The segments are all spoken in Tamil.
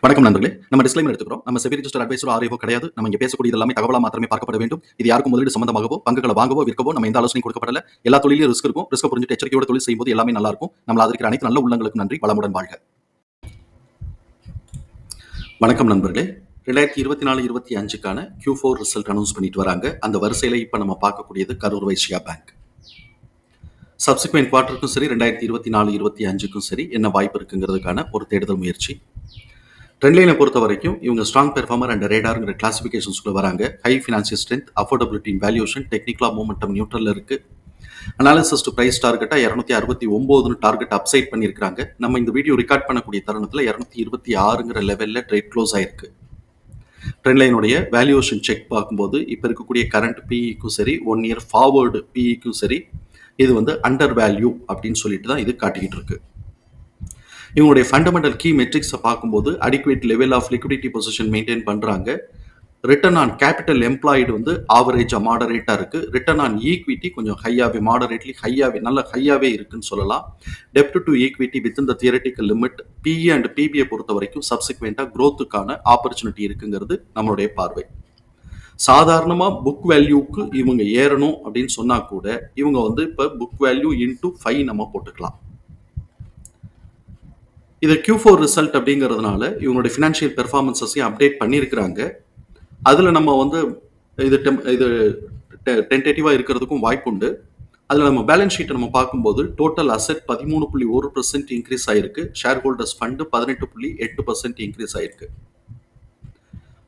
வணக்கம் நண்பர்களே. நம்ம டிஸ்க்ளைமர் எடுத்துக்கிறோம். நம்ம செபி ரிஜிஸ்டர் அட்வைசரோ ஆர்ஐஓ கிடையாது. நம்ம இங்க பேசக்கூடியது எல்லாமே தகவலா மாத்திரமே பார்க்கப்பட வேண்டும். இது யாருக்கும் முதலீடு சம்பந்தமாகவோ, பங்குகளை வாங்கவோ, விற்கவோ நம்ம எந்த ஆலோசனையும் கொடுக்கப்படல. எல்லா தொழிலையும் ரிஸ்க் இருக்கும். ரிஸ்க் புரிஞ்சுட்டு எச்சரிக்கையோட தொழில் செய்யும்போது எல்லாமே நல்லா இருக்கும். நம்மள ஆதரிக்கிற அனைத்து நல்ல உள்ளங்களுக்கும் நன்றி. வளமுடன் வாழ்க. வணக்கம் நண்பர்களே. 2024-25க்கான Q4 ரிசல்ட் அனௌன்ஸ் பண்ணிட்டு வராங்க. அந்த வரிசையில இப்ப நம்ம பார்க்கக்கூடியது கரூர் வைஸ்யா பேங்க். சப்சிக்வெண்ட் குவார்ட்டருக்கும் சரி 2024-25க்கும் சரி என்ன வாய்ப்பு இருக்குங்கிறதுக்கான ஒரு தேடுதல் முயற்சி. ட்ரெண்ட்லைனை பொறுத்த வரைக்கும் இவங்க ஸ்ட்ராங் பெர்ஃபார்மர் அண்ட் ரேடார்ங்கிற கிளாசிஃபிகேஷன்ஸ்குள்ள வராங்க. High financial strength, affordability, valuation, டெக்னிக்கலா மூமெண்டம் நியூட்ரல்ல இருக்கு. அனாலிசிஸ் டு பிரைஸ் டார்கெட்டா 269 டார்கெட் அப்சைட் பண்ணியிருக்காங்க. நம்ம இந்த வீடியோ ரெக்கார்ட் பண்ணக்கூடிய தருணத்தில் 226ங்கிற லெவல்ல ட்ரேட் க்ளோஸ் ஆயிருக்கு. ட்ரெண்ட்லைனுடைய வேல்யூஷன் செக் பார்க்கும்போது இப்போ இருக்கக்கூடிய கரண்ட் பிஇக்கும் சரி 1 இயர் ஃபார்வர்டு பிஇக்கும் சரி இது அண்டர் வேல்யூ அப்படின்னு சொல்லிட்டு தான் இது காட்டிக்கிட்டு இருக்கு. இவங்களுடைய ஃபண்டமெண்டல் கீ மெட்ரிக்ஸை பார்க்கும்போது adequate level of liquidity position maintain பண்ணுறாங்க. ரிட்டர்ன் ஆன் கேபிட்டல் எம்ப்ளாய்டு ஆவரேஜாக மாடரேட்டாக இருக்குது. ரிட்டர்ன் ஆன் ஈக்விட்டி கொஞ்சம் ஹையாகவே மாடரேட்லி நல்ல ஹையாகவே இருக்குன்னு சொல்லலாம். டெப்ட் டு ஈக்விட்டி வித் இந்த theoretical limit. PE and PBI பொறுத்த வரைக்கும் சப்சிக்வெண்ட்டாக க்ரோத்துக்கான ஆப்பர்ச்சுனிட்டி இருக்குங்கிறது நம்மளுடைய பார்வை. சாதாரணமாக புக் வேல்யூக்கு இவங்க ஏறணும் அப்படின்னு சொன்னால் கூட இவங்க இப்போ புக் வேல்யூ இன்டூ 5 நம்ம போட்டுக்கலாம். இது Q4 ரிசல்ட் அப்படிங்கிறதுனால இவங்களுடைய ஃபினான்ஷியல் பெர்ஃபார்மன்ஸஸையும் அப்டேட் பண்ணியிருக்கிறாங்க. அதில் நம்ம இது டென்டேட்டிவாக இருக்கிறதுக்கும் வாய்ப்பு உண்டு. அதில் நம்ம பேலன்ஸ் ஷீட்டை நம்ம பார்க்கும்போது டோட்டல் அசெட் 13.1% இன்க்ரீஸ் ஆயிருக்கு. ஷேர் ஹோல்டர்ஸ் ஃபண்டு 18.8% இன்க்ரீஸ் ஆயிருக்கு.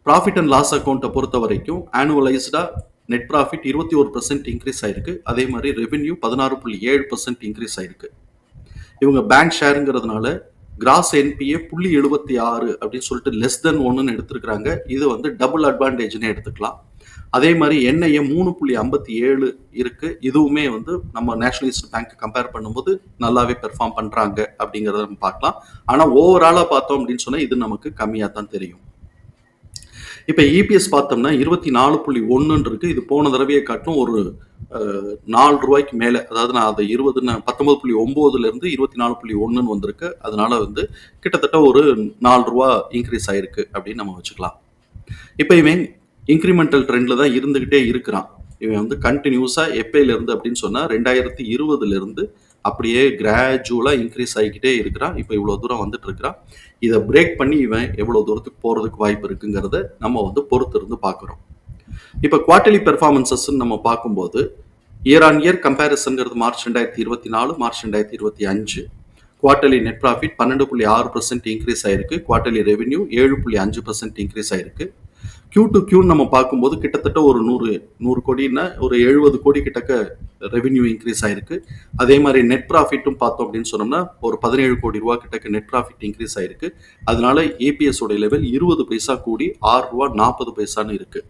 ப்ராஃபிட் அண்ட் லாஸ் அக்கௌண்ட்டை பொறுத்த வரைக்கும் ஆனுவலைஸ்டா நெட் ப்ராஃபிட் 21% இன்க்ரீஸ் ஆயிருக்கு. அதே மாதிரி ரெவென்யூ 16.7% இன்க்ரீஸ் ஆயிருக்கு. இவங்க பேங்க் ஷேருங்கிறதுனால கிராஸ் என்பிஏ 0.76 அப்படின்னு சொல்லிட்டு லெஸ் தென் 1ன்னு எடுத்துருக்காங்க. இது டபுள் அட்வான்டேஜ்னே எடுத்துக்கலாம். அதே மாதிரி என்ஐஏ 3.57 இருக்கு. இதுவுமே நம்ம நேஷனலிஸ்ட் பேங்க் கம்பேர் பண்ணும்போது நல்லாவே பெர்ஃபார்ம் பண்றாங்க அப்படிங்கிறத நம்ம பார்க்கலாம். ஆனால் ஓவராலா பார்த்தோம் அப்படின்னு சொன்னா இது நமக்கு கம்மியாக தான் தெரியும். இப்போ இபிஎஸ் பார்த்தோம்னா 24.1 இருக்கு. இது போன தடவையை காட்டும் ஒரு ₹4 மேலே. அதாவது நான் அதை 19.9 24.1 வந்திருக்கு. அதனால கிட்டத்தட்ட ஒரு ₹4 இன்க்ரீஸ் ஆயிருக்கு அப்படின்னு நம்ம வச்சுக்கலாம். இப்போ இவன் இன்க்ரிமெண்டல் ட்ரெண்ட்ல தான் இருந்துகிட்டே இருக்கிறான். இவன் கண்டினியூஸா எப்பயிலிருந்து அப்படின்னு சொன்னா 2020 அப்படியே கிராஜுவலா இன்க்ரீஸ் ஆகிக்கிட்டே இருக்கிறான். இப்போ இவ்வளவு தூரம் வந்துட்டு இருக்கிறான். இதை பிரேக் பண்ணி இவன் எவ்வளவு தூரத்துக்கு போறதுக்கு வாய்ப்பு இருக்குங்கிறத நம்ம பொறுத்து இருந்து பார்க்குறோம். இப்போ குவார்டர்லி பெர்ஃபார்மன்சஸ் நம்ம பார்க்கும்போது இயர் ஆன் இயர் கம்பேரிசன்ங்கிறது March 2024 March 2025 quarterly net profit 12.6% increase ஆயிருக்கு. குவார்டர்லி ரெவென்யூ 7.5% இன்க்ரீஸ் ஆயிருக்கு. Q to Q நம்ம பார்க்கும்போது கிட்டத்தட்ட ஒரு 100 கோடின்னா ஒரு 70 கோடி கிட்டக்க ரெவென்யூ இன்க்ரீஸ் ஆயிருக்கு. அதே மாதிரி நெட் ப்ராஃபிட்டும் பார்த்தோம் அப்படின்னு சொன்னோம்னா ஒரு 17 கோடி ரூபா கிட்டக்க நெட் ப்ராஃபிட் இன்க்ரீஸ் ஆயிருக்கு. அதனால ஏபிஎஸ் உடைய லெவல் 20 பைசா கூடி ₹6.40 இருக்கு.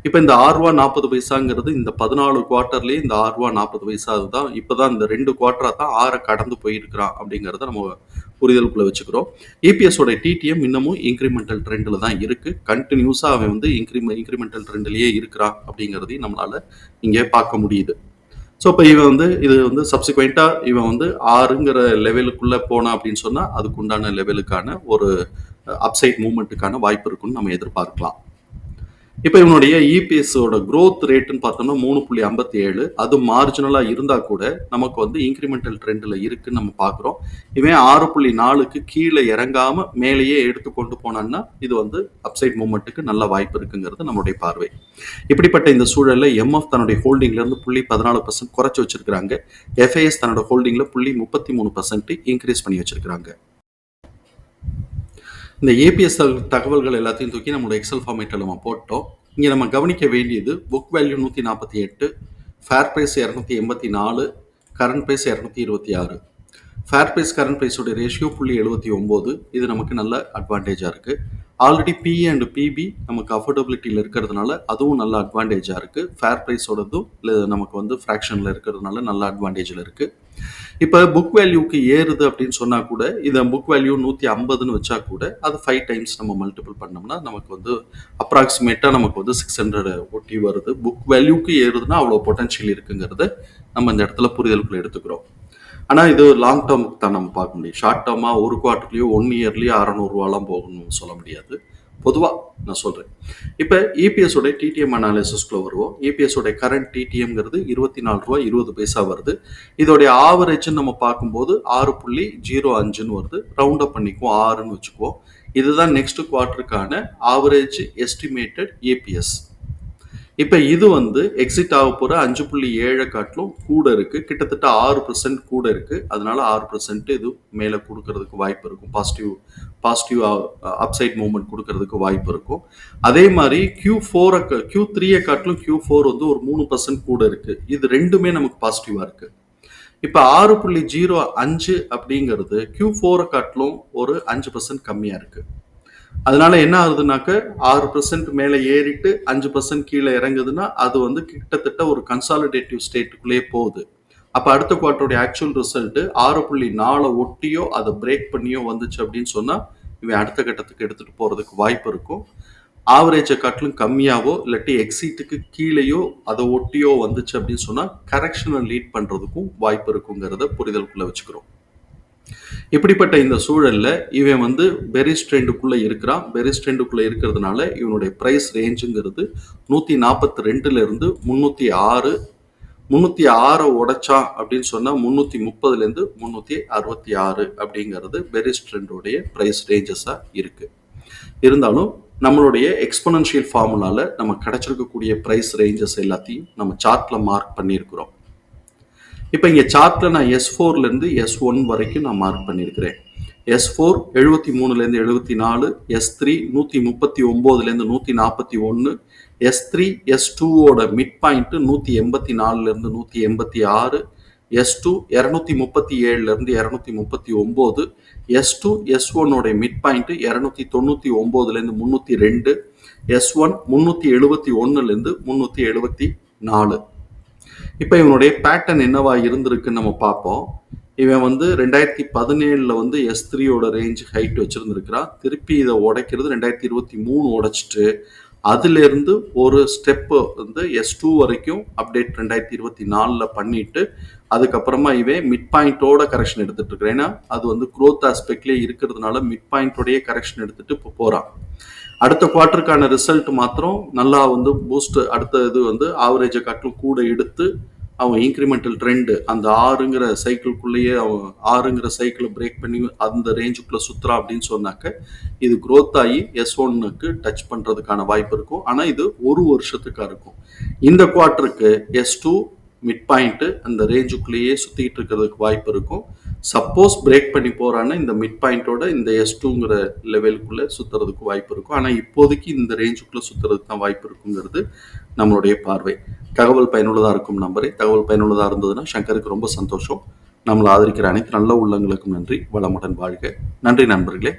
இப்போ இந்த ₹6.40 இந்த 14 குவார்ட்டர்லேயே இந்த ₹6.40 தான் இப்போதான் இந்த 2 குவார்ட்டரா தான் 6 கடந்து போயிருக்கிறான் அப்படிங்கிறத நம்ம புரிதலுக்குள்ள வச்சுக்கிறோம். ஏபிஎஸ் உடைய டிடிஎம் இன்னமும் இன்க்ரிமெண்டல் ட்ரெண்டில் தான் இருக்கு. கண்டினியூஸா அவன் இன்க்ரிமெண்டல் ட்ரெண்ட்லயே இருக்கிறான் அப்படிங்கிறதையும் நம்மளால இங்கே பார்க்க முடியுது. ஸோ இப்போ இவன் இது சப்சிக்வெண்டா இவன் 6ங்கிற லெவலுக்குள்ள போனா அப்படின்னு சொன்னா அதுக்கு உண்டான லெவலுக்கான ஒரு அப்சைட் மூவ்மெண்ட்டுக்கான வாய்ப்பு இருக்குன்னு நம்ம எதிர்பார்க்கலாம். இப்போ இவனுடைய இபிஎஸோட க்ரோத் ரேட்டுன்னு பார்த்தோம்னா 3.57. அது மார்ஜினலாக இருந்தால் கூட நமக்கு இன்க்ரிமெண்டல் ட்ரெண்டில் இருக்குன்னு நம்ம பார்க்குறோம். இவன் 6.4க்கு கீழே இறங்காமல் மேலேயே எடுத்து கொண்டு போனான்னா இது அப்சைட் மூவ்மெண்ட்டுக்கு நல்ல வாய்ப்பு இருக்குங்கிறது நம்மளுடைய பார்வை. இப்படிப்பட்ட இந்த சூழலில் எம்எஃப் தன்னுடைய ஹோல்டிங்லேருந்து 14% குறைச்சி வச்சிருக்கிறாங்க. எஃப்ஐஎஸ் தன்னோட ஹோல்டிங்கில் 33% இன்க்ரீஸ் பண்ணி வச்சிருக்கிறாங்க. இந்த ஏபிஎஸ் தகவல்கள் எல்லாத்தையும் தூக்கி நம்மளோட எக்ஸல் ஃபார்மேட்டில் நம்ம போட்டோம். இங்கே நம்ம கவனிக்க வேண்டியது book value 148, fair price 284, current price 226. Fair price current ப்ரைஸோட ரேஷியோ 0.79. இது நமக்கு நல்ல அட்வான்டேஜாக இருக்குது. ஆல்ரெடி பிஇ அண்ட் பிபி நமக்கு அஃபோர்டபிலிட்டியில் இருக்கிறதுனால அதுவும் நல்ல அட்வான்டேஜாக இருக்குது. ஃபேர் ப்ரைஸோடதும் நமக்கு ஃப்ராக்ஷனில் இருக்கிறதுனால நல்ல அட்வான்டேஜில் இருக்குது. இப்போ புக் வேல்யூக்கு ஏறுது அப்படின்னு சொன்னால் கூட இதை புக் வேல்யூ 150ன்னு வச்சா கூட அது 5 டைம்ஸ் நம்ம மல்டிபிள் பண்ணோம்னா நமக்கு அப்ராக்சிமேட்டாக நமக்கு 600 ஒட்டி வருது. புக் வேல்யூக்கு ஏறுதுன்னா அவ்வளோ பொட்டன்ஷியல் இருக்குங்கிறத நம்ம இந்த இடத்துல புரிதலுக்குள்ள எடுத்துக்கிறோம். ஆனால் இது லாங் டேர்முக்கு தான் நம்ம பார்க்க முடியும். ஷார்ட் டேர்மாக ஒரு குவார்ட்டர்லேயோ 1 இயர்லேயோ ₹600 போகணும்னு சொல்ல முடியாது. பொதுவாக நான் சொல்கிறேன். இப்போ இபிஎஸோட டிடிஎம் அனாலிசிஸ்குள்ளே வருவோம். இபிஎஸோட கரண்ட் டிடிஎம்ங்கிறது ₹24.20 வருது. இதோடைய ஆவரேஜ்னு நம்ம பார்க்கும்போது 6.05ன்னு வருது. ரவுண்ட் அப் பண்ணிக்குவோம், 6ன்னு வச்சுக்குவோம். இதுதான் நெக்ஸ்ட் குவார்ட்டருக்கான ஆவரேஜ் எஸ்டிமேட்டட் ஏபிஎஸ். இப்போ இது வந்து எக்ஸிட் ஆக போகிற 5.7 காட்டிலும் கூட இருக்குது. கிட்டத்தட்ட 6% கூட இருக்குது. அதனால 6% இது மேலே கொடுக்கறதுக்கு வாய்ப்பு இருக்கும். பாசிட்டிவ் அப்சைட் மூவ்மெண்ட் கொடுக்கறதுக்கு வாய்ப்பு இருக்கும். அதே மாதிரி Q3 காட்டிலும் Q4 வந்து ஒரு 3% கூட இருக்குது. இது ரெண்டுமே நமக்கு பாசிட்டிவாக இருக்குது. இப்போ 6.05 அப்படிங்கிறது Q4 காட்டிலும் ஒரு 5% கம்மியாக இருக்குது. அதனால என்ன ஆகுதுனாக்க 6% மேலே ஏறிட்டு 5% கீழே இறங்குதுன்னா அது வந்து கிட்டத்தட்ட ஒரு கன்சாலிடேட்டிவ் ஸ்டேட்டுக்குள்ளேயே போகுது. அப்போ அடுத்த குவார்ட்டருடைய ஆக்சுவல் ரிசல்ட் 6.4 ஒட்டியோ அதை பிரேக் பண்ணியோ வந்துச்சு அப்படின்னு சொன்னால் இவன் அடுத்த கட்டத்துக்கு எடுத்துட்டு போறதுக்கு வாய்ப்பு இருக்கும். ஆவரேஜை காட்டிலும் கம்மியாவோ இல்லாட்டி எக்ஸிட்டுக்கு கீழேயோ அதை ஒட்டியோ வந்துச்சு அப்படின்னு சொன்னால் கரெக்ஷனை லீட் பண்ணுறதுக்கும் வாய்ப்பு இருக்குங்கிறத புரிதலுக்குள்ளே வச்சுக்கிறோம். இப்படிப்பட்ட இந்த சூழல்ல இவன் வந்து பெரிஸ் ட்ரெண்டுக்குள்ள இருக்கிறான். பெரிஸ் ட்ரெண்டுக்குள்ள இருக்கிறதுனால இவனுடைய பிரைஸ் ரேஞ்சுங்கிறது 142ல இருந்து 306. 306 உடைச்சான் அப்படின்னு சொன்னா 330ல இருந்து 366 அப்படிங்கிறது பெரிஸ் ட்ரெண்டோடைய பிரைஸ் ரேஞ்சஸா இருக்கு. இருந்தாலும் நம்மளுடைய எக்ஸ்போனன்ஷியல் ஃபார்முலால நம்ம கிடைச்சிருக்கக்கூடிய பிரைஸ் ரேஞ்சஸ் எல்லாத்தையும் நம்ம சார்ட்ல மார்க் பண்ணியிருக்கிறோம். இப்போ இங்கே சார்ட்டில் நான் S4லேருந்து S1 வரைக்கும் நான் மார்க் பண்ணியிருக்கிறேன். S4 73லேருந்து 74, S3 139லேருந்து 141, S3 S2ஓட மிட் பாயிண்ட் 184லேருந்து 186, S2 237லேருந்து 239, S2 S1ஓட மிட் பாயிண்ட் 299லேருந்து 302, S1 371லேருந்து 374. இப்போ இவனுடைய பேட்டர்ன் என்னவா இருந்திருக்குன்னு நம்ம பார்ப்போம். இவன் வந்து 2017 வந்து S3யோட ரேஞ்ச் ஹைட் வச்சிருந்துருக்கிறான். திருப்பி இதை உடைக்கிறது 2023 உடைச்சிட்டு அதிலிருந்து ஒரு ஸ்டெப்பு வந்து S2 வரைக்கும் அப்டேட் 2024 பண்ணிட்டு அதுக்கப்புறமா இவன் மிட் பாயிண்டோட கரெக்ஷன் எடுத்துட்டு இருக்கிறேன். ஏன்னா அது வந்து க்ரோத் ஆஸ்பெக்ட்லேயே இருக்கிறதுனால மிட் பாயிண்டோடைய கரெக்ஷன் எடுத்துட்டு இப்போ போறான். அடுத்த குவார்ட்டருக்கான ரிசல்ட் மாத்திரம் நல்லா வந்து பூஸ்ட், அடுத்த இது வந்து ஆவரேஜை காட்டிலும் கூட எடுத்து அவன் இன்க்ரிமெண்டல் ட்ரெண்டு அந்த 6ங்கிற சைக்கிள்குள்ளேயே அவன் 6ங்கிற சைக்கிளை பிரேக் பண்ணி அந்த ரேஞ்சுக்குள்ளே சுற்றுறான் அப்படின்னு சொன்னாக்க இது க்ரோத் ஆகி S1க்கு டச் பண்ணுறதுக்கான வாய்ப்பு இருக்கும். ஆனால் இது ஒரு வருஷத்துக்காக இருக்கும். இந்த குவார்ட்டருக்கு S2 மிட் பாயிண்ட்டு அந்த ரேஞ்சுக்குள்ளேயே சுற்றிக்கிட்டு இருக்கிறதுக்கு வாய்ப்பு இருக்கும். சப்போஸ் பிரேக் பண்ணி போறான்னா இந்த மிட் பாயிண்டோட இந்த S2ங்கிற லெவலுக்குள்ளே சுற்றுறதுக்கு வாய்ப்பு இருக்கும். ஆனால் இப்போதைக்கு இந்த ரேஞ்சுக்குள்ளே சுற்றுறதுக்கு தான் வாய்ப்பு இருக்குங்கிறது நம்மளுடைய பார்வை. தகவல் பயனுள்ளதாக இருக்கும் நம்புறேன். தகவல் பயனுள்ளதாக இருந்ததுன்னா சங்கருக்கு ரொம்ப சந்தோஷம். நம்மளை ஆதரிக்கிற அனைத்து நல்ல உள்ளங்களுக்கும் நன்றி. வளமுடன் வாழ்க. நன்றி நண்பர்களே.